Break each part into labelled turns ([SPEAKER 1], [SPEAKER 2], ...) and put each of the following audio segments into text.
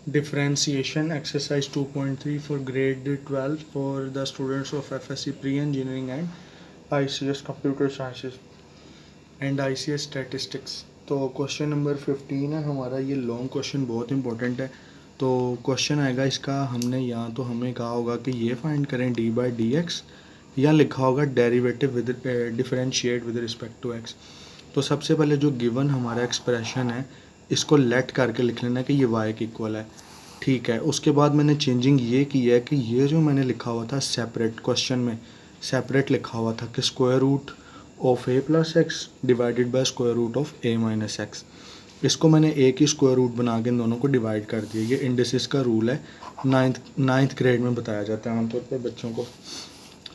[SPEAKER 1] Differentiation exercise 2.3 for grade 12 for the students of FSC pre-engineering and ICS computer sciences and ICS statistics। तो question number 15 है हमारा। ये long question बहुत important है। तो question आएगा इसका, हमने यहाँ तो हमें कहा होगा कि ये फाइंड करें डी बाई डी एक्स, या लिखा होगा derivative with differentiate with respect to x. तो सबसे पहले जो गिवन हमारा एक्सप्रेशन है इसको लेट करके लिख लेना कि ये y के इक्वल है, ठीक है। उसके बाद मैंने चेंजिंग ये की है कि ये जो मैंने लिखा हुआ था सेपरेट, क्वेश्चन में सेपरेट लिखा हुआ था कि square root of a plus x divided by square root of a minus x, इसको मैंने एक ही स्क्वायर रूट बना के इन दोनों को डिवाइड कर दिया। ये इंडिसेस का रूल है, नाइन्थ ग्रेड में बताया जाता है आमतौर पर बच्चों को।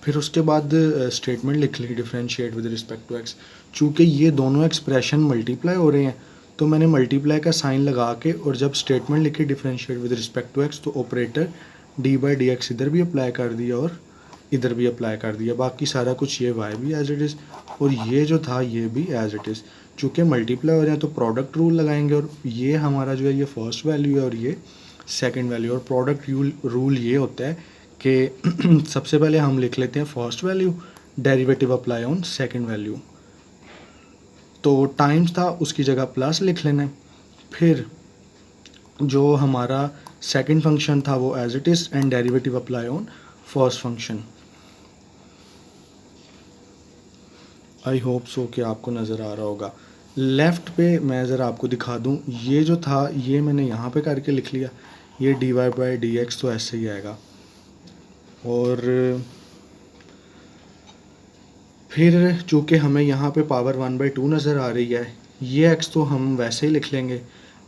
[SPEAKER 1] फिर उसके बाद स्टेटमेंट लिख ली differentiate with respect to X. चूँकि ये दोनों एक्सप्रेशन मल्टीप्लाई हो रहे हैं तो मैंने मल्टीप्लाई का साइन लगा के, और जब स्टेटमेंट लिखी differentiate with respect to x तो operator D by D X इधर भी अप्लाई कर दिया और इधर भी अप्लाई कर दिया। बाकी सारा कुछ ये वाई भी एज इट इज़ और ये जो था ये भी एज इट इज़। चूँकि मल्टीप्लाई हो रहे हैं तो प्रोडक्ट रूल लगाएंगे, और ये हमारा जो है ये फर्स्ट वैल्यू है और ये सेकेंड वैल्यू। और प्रोडक्ट रूल ये होता है कि सबसे पहले हम लिख लेते हैं first value, derivative apply on second value. तो टाइम्स था उसकी जगह प्लस लिख लेना है। फिर जो हमारा सेकंड फंक्शन था वो as it is and derivative apply on first function. I hope so कि आपको नज़र आ रहा होगा। लेफ़्ट पे मैं ज़रा आपको दिखा दूँ, ये जो था ये मैंने यहाँ पे करके लिख लिया, ये d y by D x तो ऐसे ही आएगा। और फिर चूँकि हमें यहाँ पे पावर 1/2 नज़र आ रही है, ये x तो हम वैसे ही लिख लेंगे।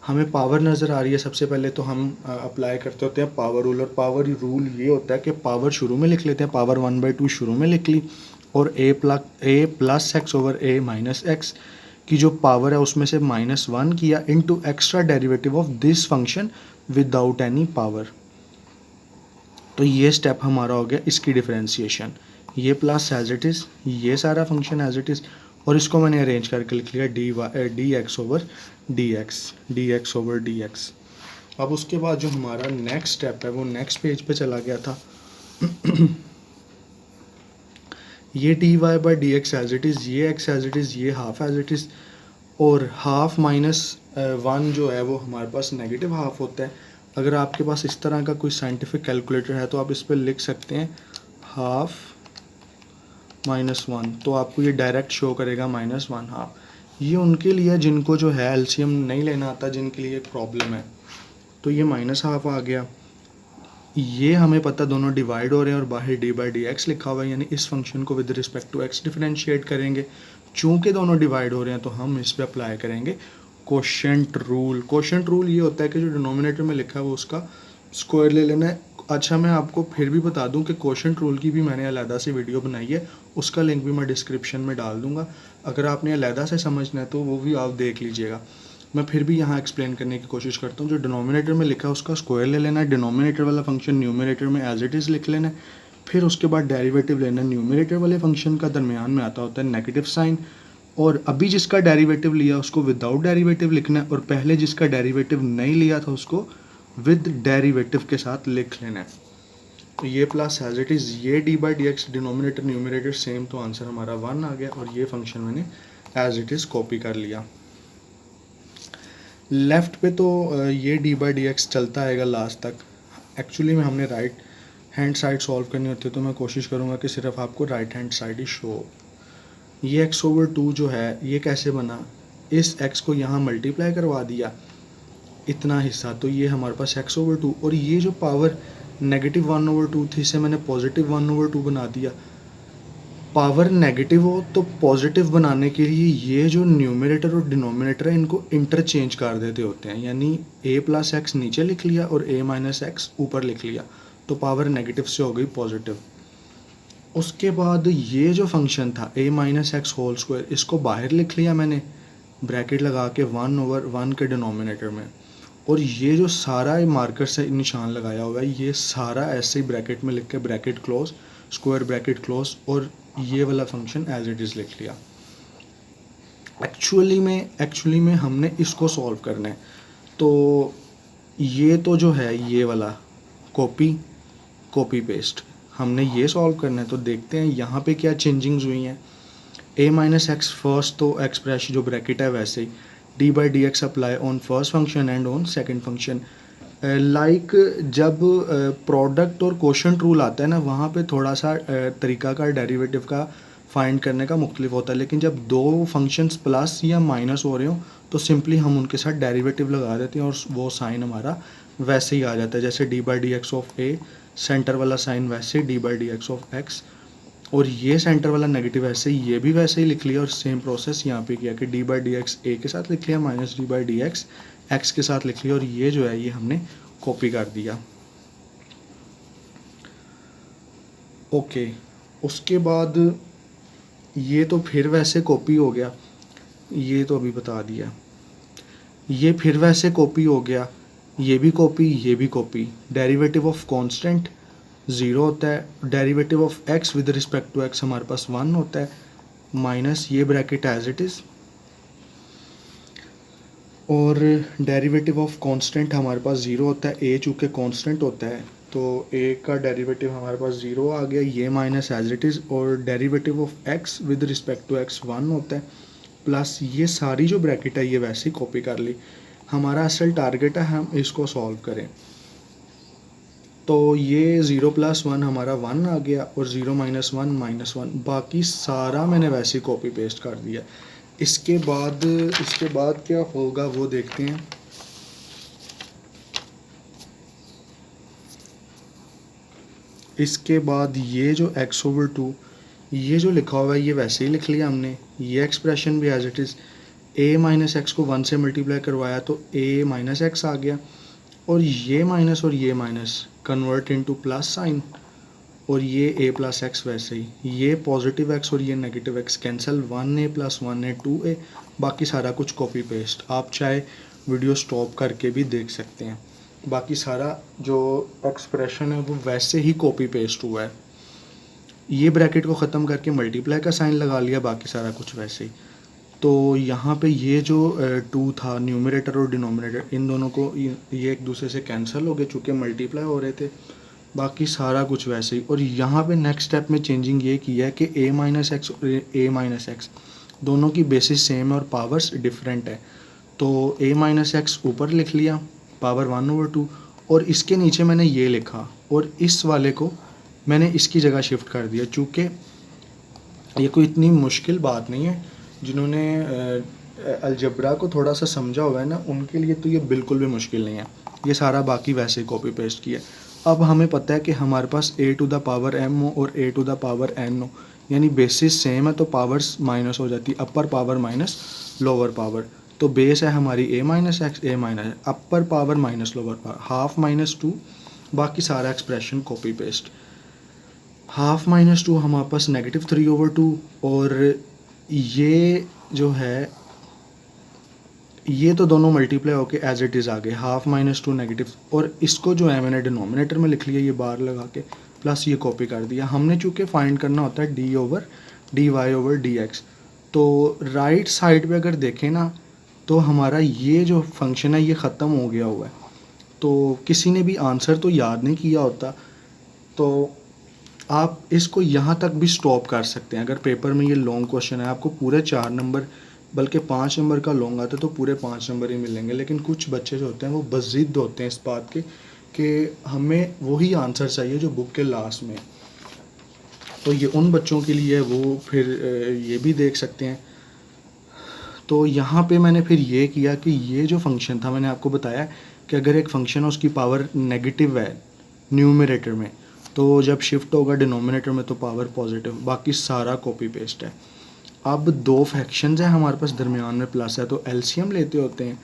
[SPEAKER 1] हमें पावर नज़र आ रही है, सबसे पहले तो हम अप्लाई करते होते हैं पावर रूल। और पावर रूल ये होता है कि पावर शुरू में लिख लेते हैं, पावर 1/2 शुरू में लिख ली, और a plus x over a minus x की जो पावर है उसमें से -1 किया into extra derivative of this function without any power. तो ये स्टेप हमारा हो गया इसकी डिफरेंशिएशन। ये प्लस एज इट इज़, ये सारा फंक्शन एज इट इज़, और इसको मैंने अरेंज करके लिख लिया D x over d x over d x. अब उसके बाद जो हमारा नेक्स्ट स्टेप है वो नेक्स्ट पेज पे चला गया था। ये d y by D x as it is, ये एक्स एज इट इज़, ये हाफ एज इट इज़, और हाफ -1 जो है वो हमारे पास नेगेटिव हाफ होता है। अगर आपके पास इस तरह का कोई साइंटिफिक कैलकुलेटर है तो आप इस पर लिख सकते हैं हाफ -1, तो आपको ये डायरेक्ट शो करेगा -1 हाफ। ये उनके लिए जिनको जो है एलसीएम नहीं लेना आता, जिनके लिए एक प्रॉब्लम है। तो ये -1/2 आ गया। ये हमें पता दोनों डिवाइड हो रहे हैं और बाहर डी बाई डी एक्स लिखा हुआ है, यानी इस फंक्शन को with respect to x differentiate करेंगे। चूँकि दोनों डिवाइड हो रहे हैं तो हम इस पर अप्लाई करेंगे कोशेंट रूल। कोशेंट रूल ये होता है कि जो डिनोमिनेटर में लिखा है वो उसका स्क्वायर ले लेना है। अच्छा, मैं आपको फिर भी बता दूं कि कोशेंट रूल की भी मैंने अलहदा से वीडियो बनाई है, उसका लिंक भी मैं डिस्क्रिप्शन में डाल दूंगा। अगर आपने अलहदा से समझना है तो वो भी आप देख लीजिएगा। मैं फिर भी यहाँ एक्सप्लेन करने की कोशिश करता हूँ। जो डिनोमिनेटर में लिखा है उसका स्क्वायर ले लेना है, डिनोमिनेटर वाला फंक्शन न्यूमिनेटर में एज इट इज़ लिख लेना है। फिर उसके बाद डेरिवेटिव लेना है। न्यूमिनेटर वाले फंक्शन का दरमियान में आता होता है नेगेटिव साइन, और अभी जिसका डेरिवेटिव लिया उसको विदाउट डेरिवेटिव लिखना है, और पहले जिसका डेरिवेटिव नहीं लिया था उसको विद डेरिवेटिव के साथ लिख लेना है। तो ये प्लस एज इट इज़, ये D by D x, denominator numerator same, तो आंसर हमारा 1 आ गया। और ये फंक्शन मैंने एज इट इज़ कॉपी कर लिया। लेफ़्ट पे तो ये डी बाई डी एक्स चलता आएगा लास्ट तक। एक्चुअली में हमने राइट हैंड साइड सॉल्व करनी होती है, तो मैं कोशिश करूँगा कि सिर्फ आपको राइट हैंड साइड ही शो हो। ये x/2 जो है ये कैसे बना, इस x को यहाँ मल्टीप्लाई करवा दिया इतना हिस्सा, तो ये हमारे पास x/2, और ये जो पावर -1/2 थी इसे मैंने +1/2 बना दिया। पावर नेगेटिव हो तो पॉजिटिव बनाने के लिए ये जो न्यूमरेटर और डिनोमिनेटर है इनको इंटरचेंज कर देते होते हैं, यानी a प्लस एक्स नीचे लिख लिया और a माइनस एक्स ऊपर लिख लिया, तो पावर नेगेटिव से हो गई पॉजिटिव। उसके बाद ये जो फंक्शन था a minus x whole square, इसको बाहर लिख लिया मैंने ब्रैकेट लगा के 1/1 के डिनोमिनेटर में, और ये जो सारा मार्कर से निशान लगाया हुआ है ये सारा ऐसे ही ब्रैकेट में लिख के bracket close, square bracket close, और ये वाला फंक्शन एज इट इज़ लिख लिया। एक्चुअली में हमने इसको सॉल्व करना है। तो ये तो जो है ये वाला कॉपी पेस्ट हमने ये सॉल्व करना है। तो देखते हैं यहाँ पे क्या चेंजिंग्स हुई हैं। a माइनस एक्स फर्स्ट तो एक्सप्रेशन जो ब्रैकेट है वैसे ही, d by D x apply on first function and on second function. Like जब प्रोडक्ट और क्वोशंट रूल आता है ना, वहाँ पे थोड़ा सा तरीका का डेरिवेटिव का फाइंड करने का मुख्तलिफ होता है, लेकिन जब दो फंक्शंस प्लस या माइनस हो रहे हो तो सिंपली हम उनके साथ डेरिवेटिव लगा देते हैं और वो साइन हमारा वैसे ही आ जाता है। जैसे D by D x of A, centre वाला साइन वैसे D by D x of x, और ये सेंटर वाला नेगेटिव ऐसे ही, ये भी वैसे ही लिख लिया और सेम प्रोसेस यहाँ पे किया कि डी बाई डी एक्स ए के साथ लिख लिया minus D by D x x के साथ लिख लिया, और ये जो है ये हमने कॉपी कर दिया। ओके, उसके बाद ये तो फिर वैसे कॉपी हो गया, ये तो अभी बता दिया, ये फिर वैसे कॉपी हो गया, ये भी कॉपी, ये भी कॉपी। डेरिवेटिव ऑफ कांस्टेंट 0 होता है, derivative of x with respect to x हमारे पास 1 होता है, माइनस ये ब्रैकेट एज इट इज़, और डेरिवेटिव ऑफ कांस्टेंट हमारे पास 0 होता है। a चूँकि कांस्टेंट होता है तो a का डेरिवेटिव हमारे पास 0 आ गया, ये माइनस एज इट इज़, और derivative of x with respect to x 1 होता है, प्लस ये सारी जो ब्रैकेट है ये वैसे ही कॉपी कर ली। हमारा असल टारगेट है हम इसको सॉल्व करें। तो ये 0 प्लस 1 हमारा 1 आ गया और 0 माइनस 1 माइनस 1, बाकी सारा मैंने वैसे ही कॉपी पेस्ट कर दिया। इसके बाद क्या होगा वो देखते हैं। इसके बाद ये जो x ओवर 2 ये जो लिखा हुआ है ये वैसे ही लिख लिया हमने, ये एक्सप्रेशन भी as it is. a minus x को 1 से मल्टीप्लाई करवाया तो a माइनस एक्स आ गया, और ये minus convert into plus sign, और ये a प्लस एक्स वैसे ही, ये पॉजिटिव x और ये negative x cancel, 1a plus 1a 2a, बाकी सारा कुछ कॉपी पेस्ट। आप चाहे वीडियो स्टॉप करके भी देख सकते हैं, बाकी सारा जो एक्सप्रेशन है वो वैसे ही कॉपी पेस्ट हुआ है। ये ब्रैकेट को ख़त्म करके मल्टीप्लाई का साइन लगा लिया, बाकी सारा कुछ वैसे ही। तो यहाँ पे ये जो 2 था न्यूमरेटर और डिनोमिनेटर, इन दोनों को ये एक दूसरे से कैंसिल हो गए चूँकि मल्टीप्लाई हो रहे थे, बाकी सारा कुछ वैसे ही। और यहाँ पे नेक्स्ट स्टेप में चेंजिंग ये की है कि a माइनस एक्स और a माइनस एक्स दोनों की बेसिस सेम है और पावर्स डिफरेंट है। तो a माइनस एक्स ऊपर लिख लिया पावर 1 ओवर 2, और इसके नीचे मैंने ये लिखा और इस वाले को मैंने इसकी जगह शिफ्ट कर दिया। चूँकि ये कोई इतनी मुश्किल बात नहीं है, जिन्होंने अलजब्रा को थोड़ा सा समझा हुआ है ना, उनके लिए तो ये बिल्कुल भी मुश्किल नहीं है। ये सारा बाकी वैसे कॉपी पेस्ट किया। अब हमें पता है कि हमारे पास a to the power m हो और a to the power n हो, यानी बेसिस सेम है तो पावर्स माइनस हो जाती है, अपर पावर माइनस लोअर पावर। तो बेस है हमारी a minus x, a minus upper power minus lower power, half minus 2, बाकी सारा expression copy paste. Half minus 2 हमारे पास नेगेटिव 3 ओवर 2, और ये जो है ये तो दोनों मल्टीप्लाई होके एज इट इज़ आ गए, हाफ माइनस 2 नेगेटिव, और इसको जो है मैंने डिनोमिनेटर में लिख लिया ये बार लगा के, प्लस ये कॉपी कर दिया। हमने चूँकि फाइंड करना होता है d over d y over d x, तो राइट साइड पे अगर देखें ना तो हमारा ये जो फंक्शन है ये ख़त्म हो गया हुआ है। तो किसी ने भी आंसर तो याद नहीं किया होता तो आप इसको यहाँ तक भी स्टॉप कर सकते हैं। अगर पेपर में ये लॉन्ग क्वेश्चन है, आपको पूरे 4 नंबर बल्कि 5 नंबर का लॉन्ग आता है तो पूरे 5 नंबर ही मिलेंगे, लेकिन कुछ बच्चे जो होते हैं वो बज़िद होते हैं इस बात के कि हमें वही आंसर चाहिए जो बुक के लास्ट में। तो ये उन बच्चों के लिए वो फिर ये भी देख सकते हैं। तो यहाँ पे मैंने फिर ये किया कि ये जो फंक्शन था, मैंने आपको बताया कि अगर एक फंक्शन है उसकी पावर नेगेटिव है न्यूमरेटर में, तो जब शिफ्ट होगा डिनोमिनेटर में तो पावर पॉजिटिव, बाकी सारा कॉपी पेस्ट है। अब 2 फ्रैक्शंस हैं हमारे पास, दरमियान में प्लस है, तो एलसीएम लेते होते हैं,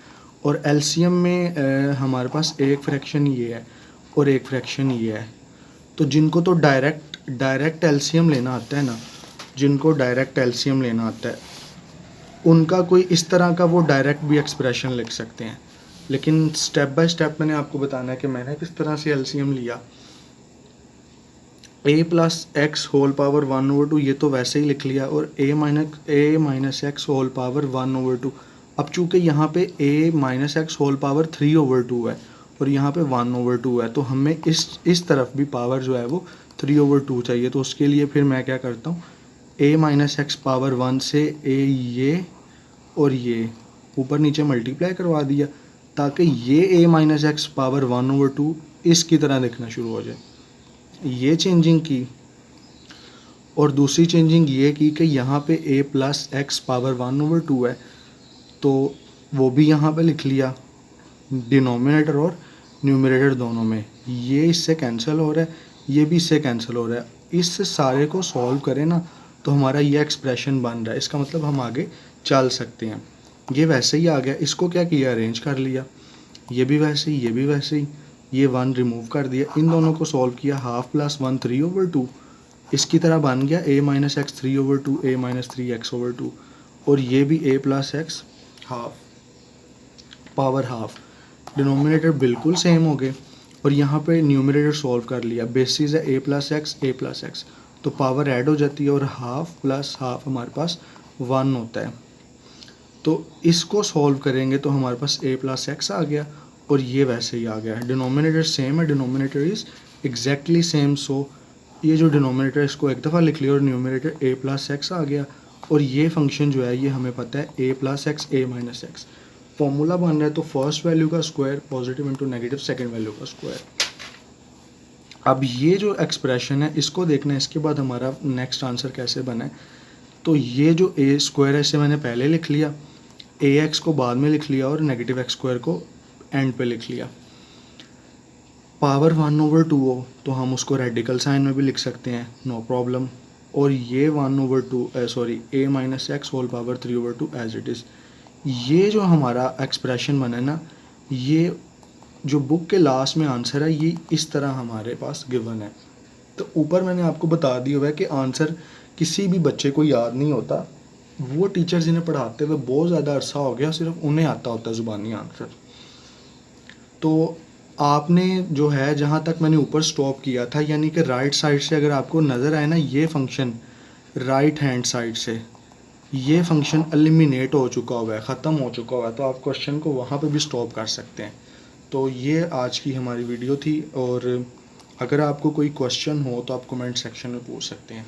[SPEAKER 1] और एलसीएम में हमारे पास एक फ्रैक्शन ये है और एक फ्रैक्शन ये है। तो जिनको तो डायरेक्ट एलसीएम लेना आता है ना, जिनको डायरेक्ट एलसीएम लेना आता है उनका कोई इस तरह का वो डायरेक्ट भी एक्सप्रेशन लिख सकते हैं, लेकिन स्टेप बाय स्टेप मैंने आपको बताना है कि मैंने किस तरह से एलसीएम लिया। a plus x whole power 1 over 2 ये तो वैसे ही लिख लिया, और a minus x whole power 1 over 2। अब चूँकि यहाँ पे a minus x whole power 3 over 2 है और यहाँ पे 1/2 है, तो हमें इस तरफ भी पावर जो है वो 3/2 चाहिए। तो उसके लिए फिर मैं क्या करता हूँ, a माइनस एक्स पावर 1 से a ये और ये ऊपर नीचे मल्टीप्लाई करवा दिया, ताकि ये a माइनस एक्स पावर 1/2 इसकी तरह दिखना शुरू हो जाए। ये चेंजिंग की, और दूसरी चेंजिंग ये की कि यहाँ पे a प्लस एक्स पावर 1/2 है, तो वो भी यहाँ पे लिख लिया, डिनोमिनेटर और न्यूमरेटर दोनों में। ये इससे कैंसिल हो रहा है, ये भी इससे कैंसिल हो रहा है। इस सारे को सॉल्व करें ना तो हमारा ये एक्सप्रेशन बन रहा है। इसका मतलब हम आगे चल सकते हैं। ये वैसे ही आ गया, इसको क्या किया, अरेंज कर लिया, ये भी वैसे ही, ये भी वैसे ही, ये 1 रिमूव कर दिया, इन दोनों को सॉल्व किया, 1/2 + 1 3/2 इसकी तरह बन गया a minus x 3/2 a minus 3x/2, और ये भी a plus x half power half. Denominator बिल्कुल सेम हो गए, और यहाँ पे न्यूमरेटर सॉल्व कर लिया, बेसिस है a प्लस एक्स, तो पावर ऐड हो जाती है और हाफ प्लस हाफ हमारे पास 1 होता है। तो इसको सॉल्व करेंगे तो हमारे पास a प्लस एक्स आ गया, और ये वैसे ही आ गया। डिनोमिनेटर सेम है, डिनोमिनेटर इज़ एग्जैक्टली सेम। सो ये जो डिनोमिनेटर इसको एक दफ़ा लिख लिया और न्यूमरेटर a प्लस एक्स आ गया, और ये फंक्शन जो है ये हमें पता है a plus x a minus x. Formula बन रहा है तो फर्स्ट वैल्यू का square positive into negative second value का स्क्वायर। अब ये जो एक्सप्रेशन है इसको देखना है, इसके बाद हमारा नेक्स्ट आंसर कैसे बना है। तो ये जो a स्क्वायर है इसे मैंने पहले लिख लिया, ax को बाद में लिख लिया और नेगेटिव एक्स स्क्वायर को एंड पे लिख लिया। पावर 1/2 हो तो हम उसको रेडिकल साइन में भी लिख सकते हैं, नो प्रॉब्लम। और ये 1/2 a minus x whole power 3/2 as it is. ये जो हमारा एक्सप्रेशन बना है ना, ये जो बुक के लास्ट में आंसर है ये इस तरह हमारे पास गिवन है। तो ऊपर मैंने आपको बता दिया हुआ है कि आंसर किसी भी बच्चे को याद नहीं होता, वो टीचर जिन्हें पढ़ाते हुए बहुत ज़्यादा अरसा हो गया सिर्फ उन्हें आता होता है ज़ुबानी आंसर। तो आपने जो है जहाँ तक मैंने ऊपर स्टॉप किया था, यानी कि राइट साइड से अगर आपको नज़र आए ना ये फंक्शन, राइट हैंड साइड से ये फंक्शन एलिमिनेट हो चुका हुआ है, ख़त्म हो चुका हुआ है, तो आप क्वेश्चन को वहाँ पे भी स्टॉप कर सकते हैं। तो ये आज की हमारी वीडियो थी, और अगर आपको कोई क्वेश्चन हो तो आप कमेंट सेक्शन में पूछ सकते हैं।